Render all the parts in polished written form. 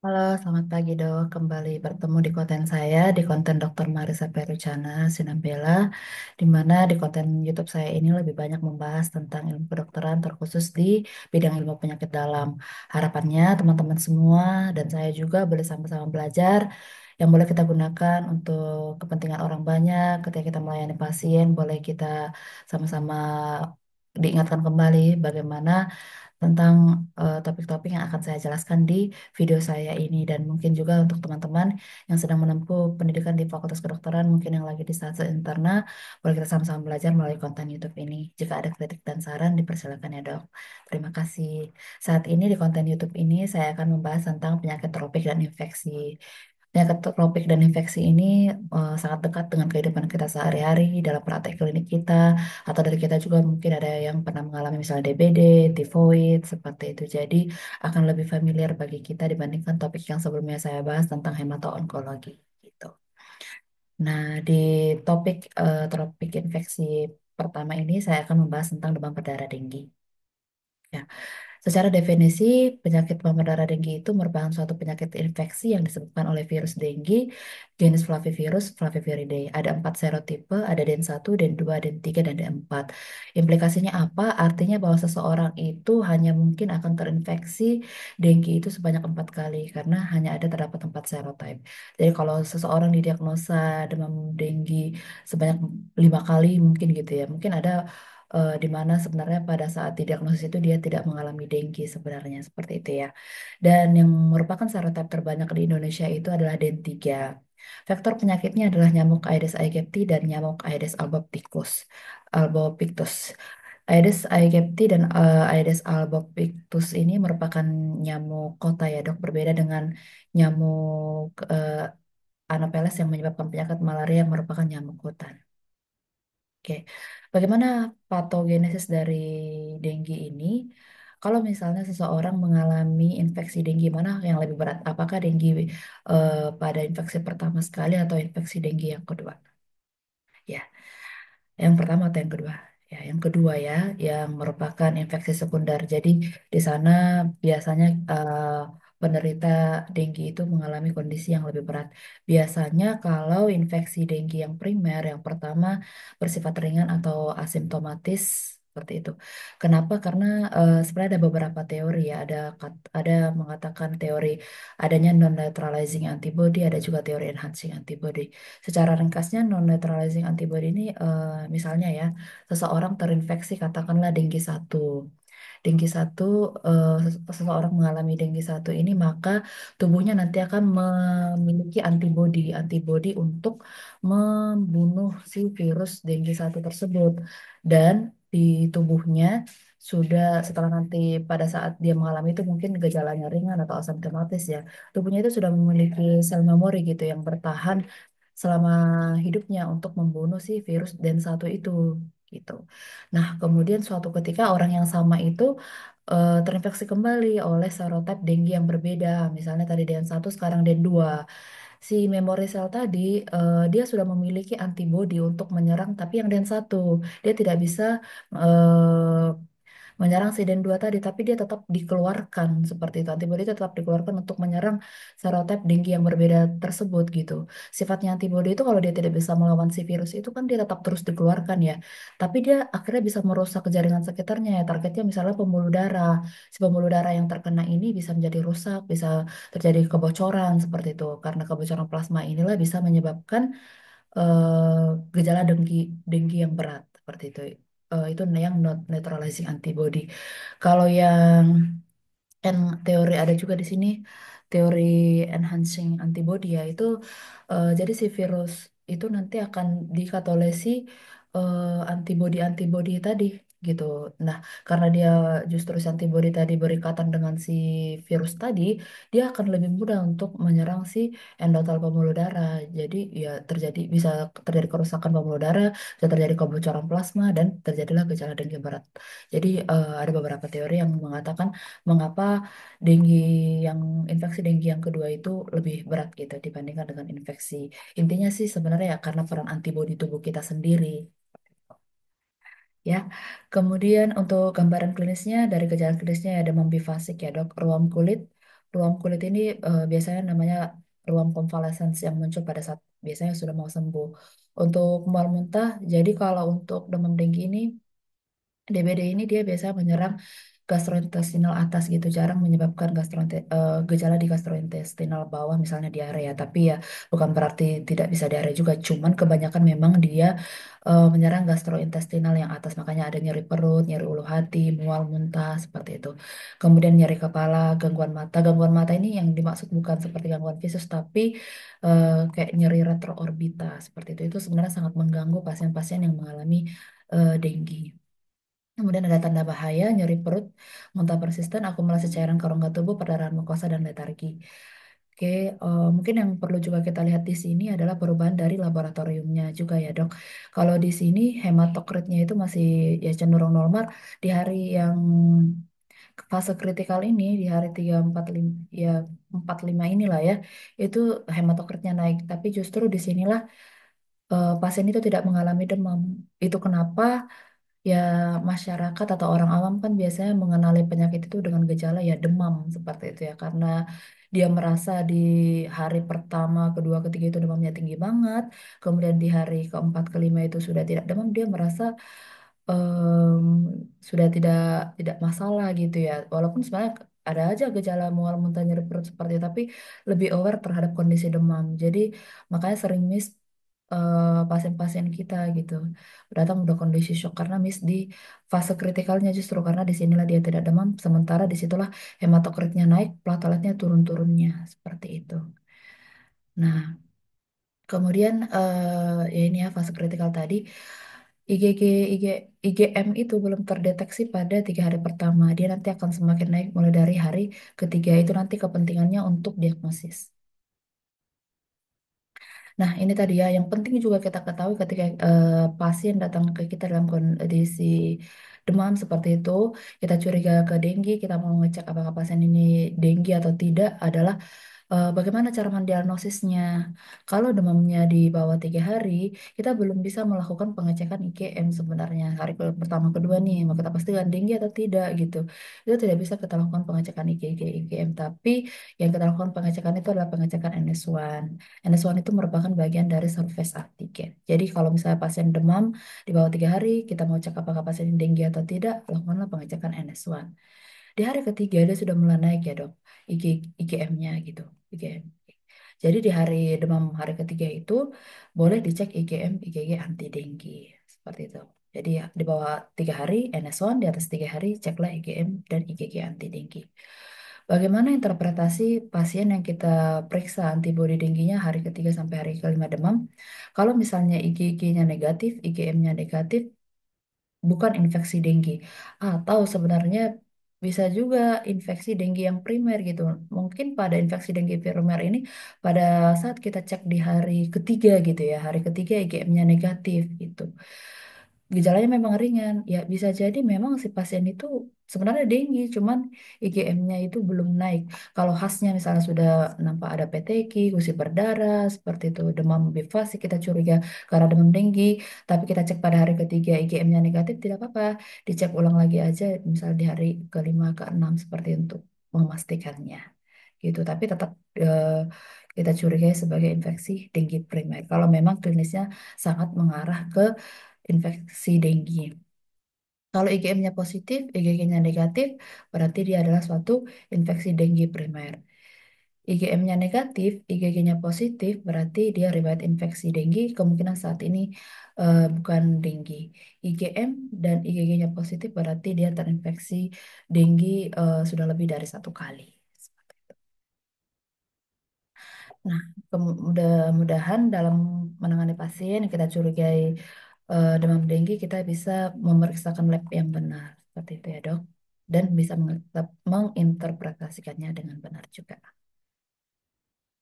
Halo, selamat pagi dok. Kembali bertemu di konten saya, di konten Dr. Marisa Perucana Sinambela, di mana di konten YouTube saya ini lebih banyak membahas tentang ilmu kedokteran terkhusus di bidang ilmu penyakit dalam. Harapannya teman-teman semua dan saya juga boleh sama-sama belajar yang boleh kita gunakan untuk kepentingan orang banyak. Ketika kita melayani pasien, boleh kita sama-sama diingatkan kembali bagaimana tentang topik-topik yang akan saya jelaskan di video saya ini dan mungkin juga untuk teman-teman yang sedang menempuh pendidikan di Fakultas Kedokteran mungkin yang lagi di fase interna boleh kita sama-sama belajar melalui konten YouTube ini. Jika ada kritik dan saran dipersilakan ya dok. Terima kasih. Saat ini di konten YouTube ini saya akan membahas tentang penyakit tropik dan infeksi. Penyakit tropik dan infeksi ini sangat dekat dengan kehidupan kita sehari-hari dalam praktek klinik kita atau dari kita juga mungkin ada yang pernah mengalami misalnya DBD, tifoid, seperti itu. Jadi akan lebih familiar bagi kita dibandingkan topik yang sebelumnya saya bahas tentang hemato-onkologi gitu. Nah, di topik tropik infeksi pertama ini saya akan membahas tentang demam berdarah tinggi. Ya. Secara definisi, penyakit demam berdarah denggi itu merupakan suatu penyakit infeksi yang disebabkan oleh virus denggi, jenis Flavivirus Flaviviridae. Ada 4 serotipe, ada DEN 1, DEN 2, DEN 3, dan DEN 4. Implikasinya apa? Artinya bahwa seseorang itu hanya mungkin akan terinfeksi denggi itu sebanyak 4 kali, karena hanya ada terdapat 4 serotype. Jadi kalau seseorang didiagnosa demam denggi sebanyak 5 kali mungkin gitu ya, mungkin ada di mana sebenarnya pada saat didiagnosis itu dia tidak mengalami dengue sebenarnya seperti itu ya. Dan yang merupakan serotype terbanyak di Indonesia itu adalah DEN 3. Faktor penyakitnya adalah nyamuk Aedes aegypti dan nyamuk Aedes albopictus. Aedes aegypti dan Aedes albopictus ini merupakan nyamuk kota ya dok, berbeda dengan nyamuk Anopheles yang menyebabkan penyakit malaria yang merupakan nyamuk hutan. Oke, bagaimana patogenesis dari dengue ini? Kalau misalnya seseorang mengalami infeksi dengue, mana yang lebih berat? Apakah dengue pada infeksi pertama sekali atau infeksi dengue yang kedua? Ya, yang pertama atau yang kedua? Ya, yang kedua ya, yang merupakan infeksi sekunder. Jadi di sana biasanya penderita dengue itu mengalami kondisi yang lebih berat. Biasanya kalau infeksi dengue yang primer, yang pertama bersifat ringan atau asimptomatis seperti itu. Kenapa? Karena sebenarnya ada beberapa teori ya. Ada mengatakan teori adanya non-neutralizing antibody, ada juga teori enhancing antibody. Secara ringkasnya, non-neutralizing antibody ini misalnya ya, seseorang terinfeksi katakanlah dengue 1. Dengue 1, seseorang mengalami dengue 1 ini, maka tubuhnya nanti akan memiliki antibody untuk membunuh si virus dengue 1 tersebut. Dan di tubuhnya sudah setelah nanti pada saat dia mengalami itu mungkin gejalanya ringan atau asimptomatis ya, tubuhnya itu sudah memiliki sel memori gitu yang bertahan selama hidupnya untuk membunuh si virus Den 1 itu gitu. Nah, kemudian suatu ketika orang yang sama itu terinfeksi kembali oleh serotype dengue yang berbeda. Misalnya tadi Den 1 sekarang Den 2. Si memori sel tadi dia sudah memiliki antibodi untuk menyerang tapi yang Den 1 dia tidak bisa menyerang si Den 2 tadi, tapi dia tetap dikeluarkan seperti itu. Antibodi itu tetap dikeluarkan untuk menyerang serotype dengue yang berbeda tersebut gitu. Sifatnya antibodi itu kalau dia tidak bisa melawan si virus itu kan dia tetap terus dikeluarkan ya. Tapi dia akhirnya bisa merusak jaringan sekitarnya ya. Targetnya misalnya pembuluh darah. Si pembuluh darah yang terkena ini bisa menjadi rusak, bisa terjadi kebocoran seperti itu. Karena kebocoran plasma inilah bisa menyebabkan gejala denggi yang berat seperti itu. Itu yang not neutralizing antibody. Kalau yang teori ada juga di sini teori enhancing antibody ya itu jadi si virus itu nanti akan dikatolesi antibody-antibody tadi gitu. Nah, karena dia justru si antibody tadi berikatan dengan si virus tadi, dia akan lebih mudah untuk menyerang si endotel pembuluh darah. Jadi ya bisa terjadi kerusakan pembuluh darah, bisa terjadi kebocoran plasma dan terjadilah gejala dengue berat. Jadi ada beberapa teori yang mengatakan mengapa dengue yang infeksi dengue yang kedua itu lebih berat gitu dibandingkan dengan infeksi. Intinya sih sebenarnya ya karena peran antibodi tubuh kita sendiri ya. Kemudian untuk gambaran klinisnya dari gejala klinisnya ada demam bifasik ya dok, ruam kulit, ruam kulit ini biasanya namanya ruam convalescence yang muncul pada saat biasanya sudah mau sembuh. Untuk mual muntah, jadi kalau untuk demam denggi ini DBD ini dia biasa menyerang gastrointestinal atas gitu, jarang menyebabkan gejala di gastrointestinal bawah, misalnya diarea. Tapi ya bukan berarti tidak bisa diare juga, cuman kebanyakan memang dia menyerang gastrointestinal yang atas, makanya ada nyeri perut, nyeri ulu hati, mual, muntah seperti itu. Kemudian nyeri kepala, gangguan mata. Gangguan mata ini yang dimaksud bukan seperti gangguan visus, tapi kayak nyeri retroorbita seperti itu. Itu sebenarnya sangat mengganggu pasien-pasien yang mengalami dengue. Kemudian ada tanda bahaya, nyeri perut, muntah persisten, akumulasi cairan ke rongga tubuh, perdarahan mukosa, dan letargi. Oke, mungkin yang perlu juga kita lihat di sini adalah perubahan dari laboratoriumnya juga ya dok. Kalau di sini hematokritnya itu masih ya cenderung normal di hari yang fase kritikal ini, di hari 3 4 5 ya 45 inilah ya, itu hematokritnya naik. Tapi justru di sinilah pasien itu tidak mengalami demam. Itu kenapa ya masyarakat atau orang awam kan biasanya mengenali penyakit itu dengan gejala ya demam seperti itu ya, karena dia merasa di hari pertama, kedua, ketiga itu demamnya tinggi banget, kemudian di hari keempat, kelima itu sudah tidak demam, dia merasa em, sudah tidak masalah gitu ya, walaupun sebenarnya ada aja gejala mual muntah nyeri perut seperti itu, tapi lebih aware terhadap kondisi demam. Jadi makanya sering miss pasien-pasien kita gitu datang udah kondisi shock karena miss di fase kritikalnya, justru karena disinilah dia tidak demam, sementara disitulah hematokritnya naik, plateletnya turun-turunnya seperti itu. Nah, kemudian ya ini ya fase kritikal tadi, IgG, IG, IgM itu belum terdeteksi pada 3 hari pertama. Dia nanti akan semakin naik mulai dari hari ketiga, itu nanti kepentingannya untuk diagnosis. Nah, ini tadi ya, yang penting juga kita ketahui ketika pasien datang ke kita dalam kondisi demam seperti itu, kita curiga ke dengue, kita mau ngecek apakah pasien ini dengue atau tidak, adalah bagaimana cara mendiagnosisnya? Kalau demamnya di bawah 3 hari, kita belum bisa melakukan pengecekan IgM sebenarnya. Hari pertama, kedua nih, mau kita pastikan tinggi atau tidak gitu. Itu tidak bisa kita lakukan pengecekan IgM, tapi yang kita lakukan pengecekan itu adalah pengecekan NS1. NS1 itu merupakan bagian dari surface antigen. Jadi kalau misalnya pasien demam di bawah 3 hari, kita mau cek apakah pasien ini dengue atau tidak, lakukanlah pengecekan NS1. Di hari ketiga dia sudah mulai naik ya dok, IG, IgM-nya gitu. IgM. Jadi di hari demam hari ketiga itu boleh dicek IgM, IgG anti denggi seperti itu. Jadi ya, di bawah 3 hari NS1, di atas 3 hari ceklah IgM dan IgG anti denggi. Bagaimana interpretasi pasien yang kita periksa antibodi dengginya hari ketiga sampai hari kelima demam? Kalau misalnya IgG-nya negatif, IgM-nya negatif, bukan infeksi dengue, atau sebenarnya bisa juga infeksi dengue yang primer gitu. Mungkin pada infeksi dengue primer ini pada saat kita cek di hari ketiga gitu ya, hari ketiga IgM-nya negatif gitu, gejalanya memang ringan, ya bisa jadi memang si pasien itu sebenarnya dengue, cuman IgM-nya itu belum naik. Kalau khasnya misalnya sudah nampak ada PTQ, gusi berdarah, seperti itu, demam bifasi, kita curiga karena demam dengue, tapi kita cek pada hari ketiga IgM-nya negatif, tidak apa-apa, dicek ulang lagi aja, misal di hari kelima, keenam, seperti untuk memastikannya. Gitu, tapi tetap kita curigai sebagai infeksi dengue primer. Kalau memang klinisnya sangat mengarah ke infeksi dengue. Kalau IgM-nya positif, IgG-nya negatif, berarti dia adalah suatu infeksi dengue primer. IgM-nya negatif, IgG-nya positif, berarti dia riwayat infeksi dengue, kemungkinan saat ini bukan dengue. IgM dan IgG-nya positif, berarti dia terinfeksi dengue sudah lebih dari 1 kali. Nah, mudah-mudahan dalam menangani pasien yang kita curigai demam dengue, kita bisa memeriksakan lab yang benar. Seperti itu ya, dok. Dan bisa menginterpretasikannya dengan benar juga.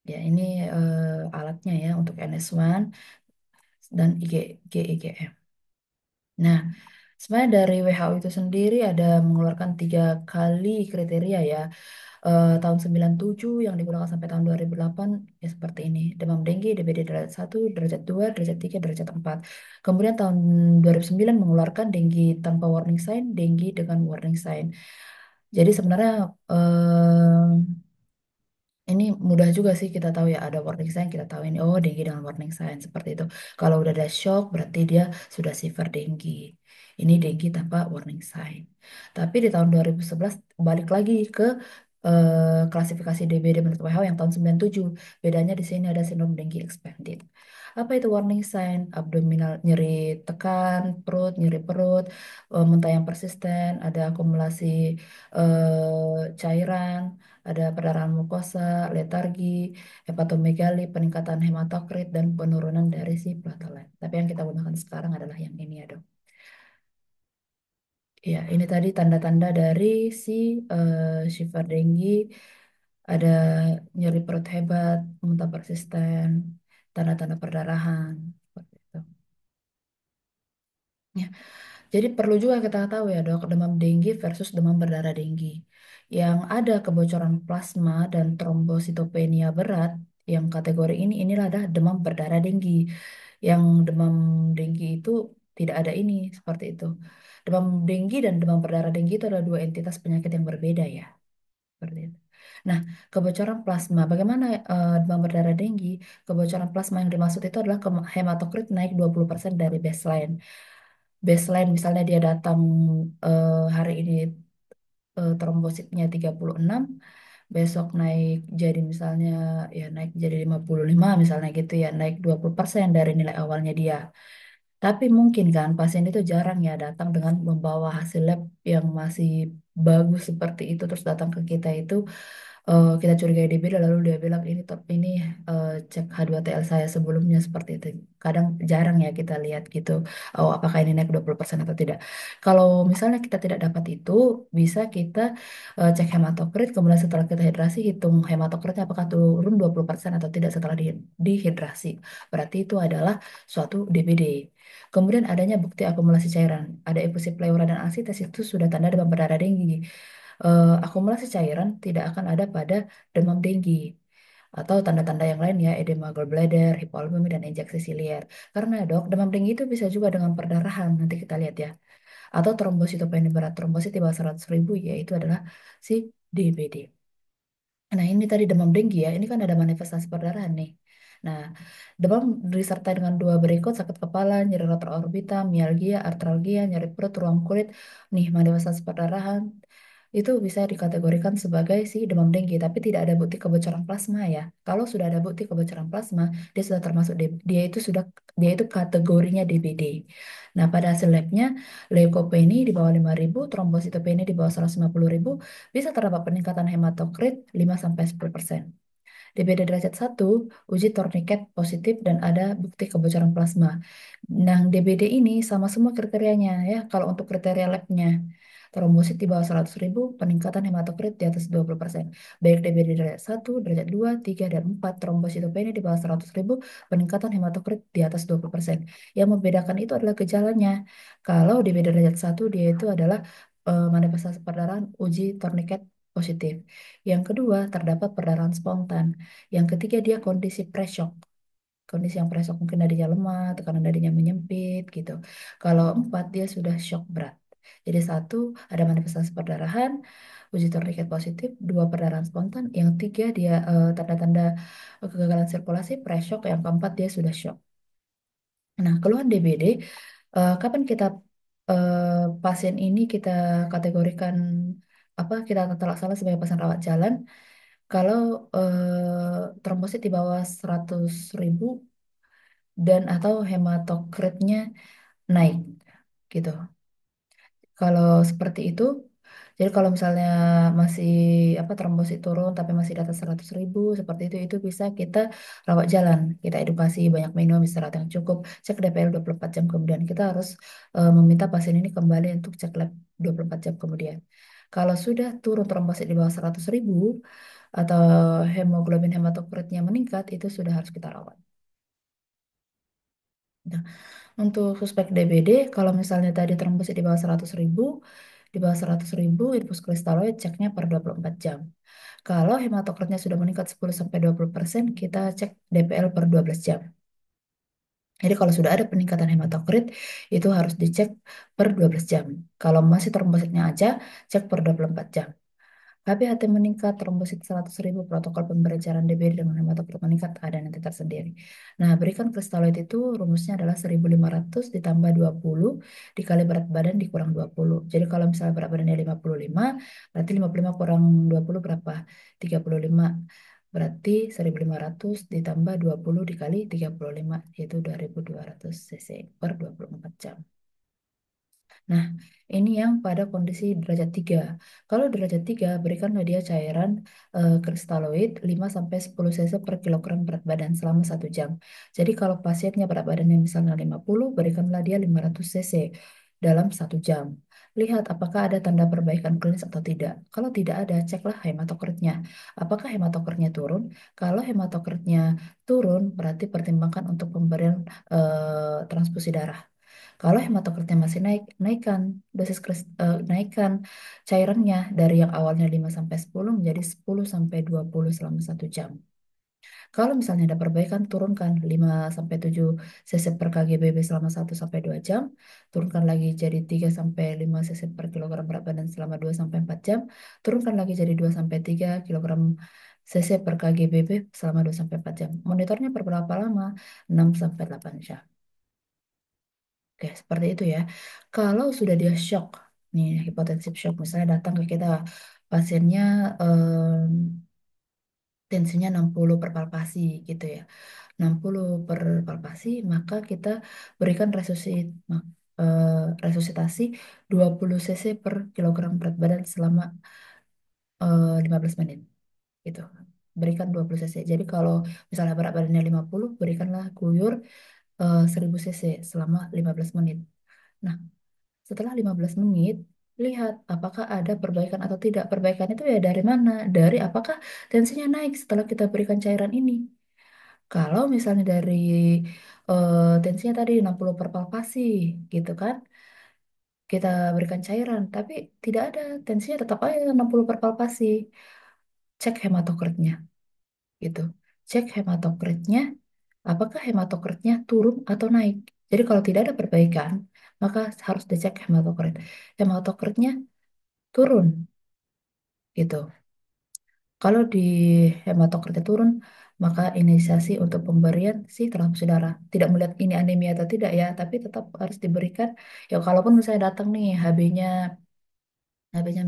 Ya, ini alatnya ya untuk NS1 dan IgM. Nah, sebenarnya dari WHO itu sendiri ada mengeluarkan 3 kali kriteria ya. Tahun 97 yang digunakan sampai tahun 2008 ya seperti ini. Demam dengue DBD derajat 1, derajat 2, derajat 3, derajat 4. Kemudian tahun 2009 mengeluarkan dengue tanpa warning sign, dengue dengan warning sign. Jadi sebenarnya Ini mudah juga sih kita tahu ya, ada warning sign, kita tahu ini oh dengue dengan warning sign seperti itu. Kalau udah ada shock berarti dia sudah severe dengue. Ini dengue tanpa warning sign. Tapi di tahun 2011 balik lagi ke klasifikasi DBD menurut WHO yang tahun 97. Bedanya di sini ada sindrom dengue expanded. Apa itu warning sign? Abdominal nyeri tekan, perut nyeri perut, muntah yang persisten, ada akumulasi cairan, ada perdarahan mukosa, letargi, hepatomegali, peningkatan hematokrit, dan penurunan dari si platelet. Tapi yang kita gunakan sekarang adalah yang ini ya dok. Ya, ini tadi tanda-tanda dari si Shiver dengue, ada nyeri perut hebat, muntah persisten, tanda-tanda perdarahan. Seperti itu. Ya, jadi perlu juga kita tahu ya dok, demam dengue versus demam berdarah dengue. Yang ada kebocoran plasma dan trombositopenia berat, yang kategori ini inilah ada demam berdarah dengue. Yang demam dengue itu tidak ada ini, seperti itu. Demam dengue dan demam berdarah dengue itu adalah dua entitas penyakit yang berbeda ya, seperti itu. Nah, kebocoran plasma, bagaimana demam berdarah dengue? Kebocoran plasma yang dimaksud itu adalah hematokrit naik 20% dari baseline. Baseline misalnya dia datang hari ini trombositnya 36, besok naik jadi misalnya ya naik jadi 55 misalnya gitu ya, naik 20% dari nilai awalnya dia. Tapi mungkin kan pasien itu jarang ya datang dengan membawa hasil lab yang masih bagus seperti itu terus datang ke kita itu kita curigai DBD lalu dia bilang ini top ini cek H2TL saya sebelumnya seperti itu. Kadang jarang ya kita lihat gitu. Oh, apakah ini naik 20% atau tidak. Kalau misalnya kita tidak dapat itu, bisa kita cek hematokrit kemudian setelah kita hidrasi hitung hematokritnya apakah turun 20% atau tidak setelah dihidrasi. Berarti itu adalah suatu DBD. Kemudian adanya bukti akumulasi cairan. Ada efusi pleura dan asites itu sudah tanda demam berdarah tinggi. Akumulasi cairan tidak akan ada pada demam tinggi atau tanda-tanda yang lain ya, edema gallbladder, hipoalbumi, dan injeksi silier. Karena dok, demam tinggi itu bisa juga dengan perdarahan, nanti kita lihat ya. Atau trombositopenia berat, trombosit di bawah 100 ribu, yaitu adalah si DBD. Nah, ini tadi demam denggi ya. Ini kan ada manifestasi perdarahan nih. Nah, demam disertai dengan dua berikut, sakit kepala, nyeri rotor orbita, mialgia, artralgia, nyeri perut, ruam kulit. Nih, manifestasi perdarahan itu bisa dikategorikan sebagai si demam denggi, tapi tidak ada bukti kebocoran plasma ya. Kalau sudah ada bukti kebocoran plasma, dia sudah termasuk dia itu kategorinya DBD. Nah, pada hasil labnya, leukopenia di bawah 5.000, trombositopenia di bawah 150.000, bisa terdapat peningkatan hematokrit 5-10%. DBD derajat 1, uji torniket positif dan ada bukti kebocoran plasma. Nah, DBD ini sama semua kriterianya ya. Kalau untuk kriteria labnya, trombosit di bawah 100 ribu, peningkatan hematokrit di atas 20%. Baik DBD derajat 1, derajat 2, 3, dan 4, trombositopenia di bawah 100 ribu, peningkatan hematokrit di atas 20%. Yang membedakan itu adalah gejalanya. Kalau DBD derajat 1, dia itu adalah manifestasi perdarahan uji torniket positif. Yang kedua, terdapat perdarahan spontan. Yang ketiga, dia kondisi preshock. Kondisi yang preshock mungkin nadinya lemah, tekanan nadinya menyempit gitu. Kalau empat, dia sudah shock berat. Jadi satu, ada manifestasi perdarahan, uji torniket positif, dua perdarahan spontan, yang tiga dia tanda-tanda kegagalan sirkulasi, preshock, yang keempat dia sudah shock. Nah, keluhan DBD, kapan kita pasien ini kita kategorikan apa kita tata laksana sebagai pasien rawat jalan kalau trombosit di bawah 100 ribu dan atau hematokritnya naik gitu. Kalau seperti itu, jadi kalau misalnya masih apa trombosit turun tapi masih di atas 100 ribu seperti itu bisa kita rawat jalan, kita edukasi banyak minum istirahat yang cukup, cek DPL 24 jam kemudian kita harus meminta pasien ini kembali untuk cek lab 24 jam kemudian. Kalau sudah turun trombosit di bawah 100 ribu atau hemoglobin hematokritnya meningkat, itu sudah harus kita rawat. Nah, untuk suspek DBD, kalau misalnya tadi trombosit di bawah 100 ribu, di bawah 100 ribu, infus kristaloid ceknya per 24 jam. Kalau hematokritnya sudah meningkat 10-20%, kita cek DPL per 12 jam. Jadi kalau sudah ada peningkatan hematokrit, itu harus dicek per 12 jam. Kalau masih trombositnya aja, cek per 24 jam. HbHT meningkat, trombosit 100.000, protokol pemberian cairan DBD dengan hematokrit meningkat, ada nanti tersendiri. Nah, berikan kristaloid itu rumusnya adalah 1.500 ditambah 20 dikali berat badan dikurang 20. Jadi kalau misalnya berat badannya 55, berarti 55 kurang 20 berapa? 35. Berarti 1.500 ditambah 20 dikali 35, yaitu 2.200 cc per 24 jam. Nah, ini yang pada kondisi derajat 3. Kalau derajat 3, berikanlah dia cairan kristaloid 5-10 cc per kilogram berat badan selama 1 jam. Jadi kalau pasiennya berat badannya misalnya 50, berikanlah dia 500 cc dalam 1 jam. Lihat apakah ada tanda perbaikan klinis atau tidak. Kalau tidak ada, ceklah hematokritnya. Apakah hematokritnya turun? Kalau hematokritnya turun, berarti pertimbangkan untuk pemberian transfusi darah. Kalau hematokritnya masih naik, naikkan cairannya dari yang awalnya 5 sampai 10 menjadi 10 sampai 20 selama 1 jam. Kalau misalnya ada perbaikan, turunkan 5 sampai 7 cc per kgbb selama 1 sampai 2 jam, turunkan lagi jadi 3 sampai 5 cc per kilogram berat badan selama 2 sampai 4 jam, turunkan lagi jadi 2 sampai 3 kilogram cc per kgbb selama 2 sampai 4 jam. Monitornya per berapa lama? 6 sampai 8 jam. Oke, seperti itu ya. Kalau sudah dia shock, nih hipotensif shock, misalnya datang ke kita pasiennya tensinya 60 per palpasi gitu ya. 60 per palpasi, maka kita berikan resusitasi 20 cc per kilogram berat badan selama 15 menit gitu. Berikan 20 cc. Jadi kalau misalnya berat badannya 50, berikanlah guyur 1000 cc selama 15 menit. Nah, setelah 15 menit, lihat apakah ada perbaikan atau tidak. Perbaikan itu ya dari mana? Dari apakah tensinya naik setelah kita berikan cairan ini. Kalau misalnya dari tensinya tadi 60 per palpasi gitu kan, kita berikan cairan, tapi tidak ada, tensinya tetap aja 60 per palpasi. Cek hematokritnya gitu. Cek hematokritnya, apakah hematokritnya turun atau naik. Jadi kalau tidak ada perbaikan, maka harus dicek hematokrit. Hematokritnya turun gitu. Kalau di hematokritnya turun, maka inisiasi untuk pemberian si transfusi darah. Tidak melihat ini anemia atau tidak ya, tapi tetap harus diberikan. Ya kalaupun misalnya datang nih HB-nya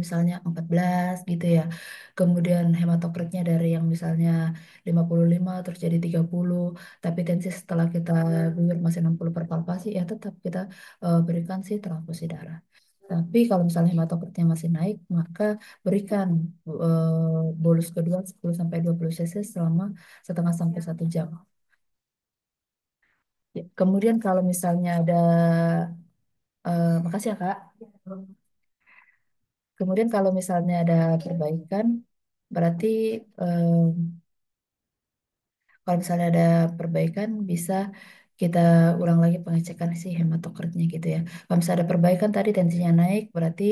misalnya 14 gitu ya. Kemudian hematokritnya dari yang misalnya 55 terus jadi 30, tapi tensi setelah kita guyur masih 60 per palpasi, ya tetap kita berikan si transfusi darah. Tapi kalau misalnya hematokritnya masih naik, maka berikan bolus kedua 10 sampai 20 cc selama setengah sampai 1 jam. Ya, kemudian kalau misalnya ada makasih ya Kak. Kemudian kalau misalnya ada perbaikan, berarti kalau misalnya ada perbaikan bisa kita ulang lagi pengecekan si hematokritnya gitu ya. Kalau misalnya ada perbaikan tadi tensinya naik, berarti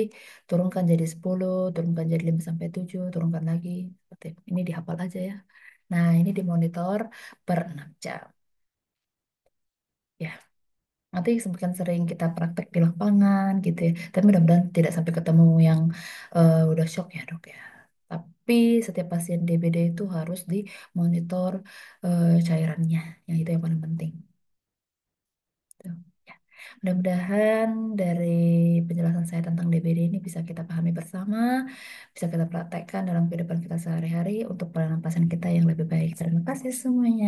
turunkan jadi 10, turunkan jadi 5 sampai 7, turunkan lagi. Seperti itu. Ini dihafal aja ya. Nah, ini dimonitor per 6 jam. Ya, nanti semakin sering kita praktek di lapangan gitu ya. Tapi mudah-mudahan tidak sampai ketemu yang udah shock ya dok ya. Tapi setiap pasien DBD itu harus dimonitor cairannya. Yang itu yang paling penting. Tuh. Ya. Mudah-mudahan dari penjelasan saya tentang DBD ini bisa kita pahami bersama, bisa kita praktekkan dalam kehidupan kita sehari-hari untuk pelayanan pasien kita yang lebih baik. Terima kasih semuanya.